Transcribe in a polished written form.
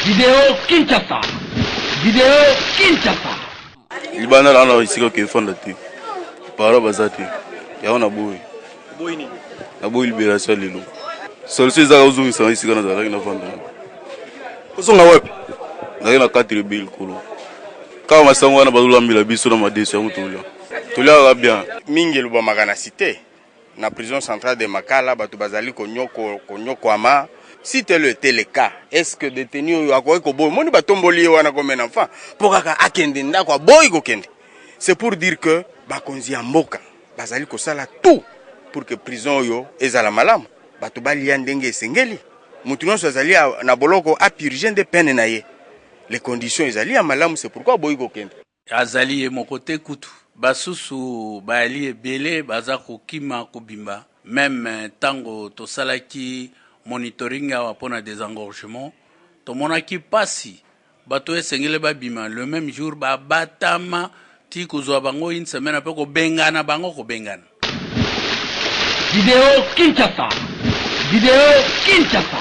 Vidéo Kinshasa. Vidéo Kinshasa. Libana là on a ici que fond de thé. Para bazati. Ya on a boy. Boy ni. Na boy libération lelo. Solution za uzungi sa ici kana za na fond. Kusonga wapi? Na 4 bil kolo. Kama masango na bazula mbila biso na madesio mutulia. Tulia bien. Mingi luba magana cité. Na prison centrale de Makala batu bazali konyoko ama. Si tel était le cas, est-ce que détenu a quoi que boy moni batomboli wana comme un enfant pour kaka akende ndako boy ko kende. C'est pour dire que bakonzi ya mboka bazali ko sala tout pour que prison yo ezala malamu. Batu bali ya ndenge esengeli. Mutu nyonso azali na boloko a purger de peine na ye. Les conditions ezali ya malamu, c'est pourquoi boy ko kende. Azali e mokote kutu. Basusu baali ebele baza kokima kobimba. Même tango tosalaki monitoring awa pona désengorgement tomonaki pasi bato esengele babima le même jour babatama ti kozwa bango une semaine après ko bengana bango ko bengana. Vidéo Kinshasa. Vidéo Kinshasa.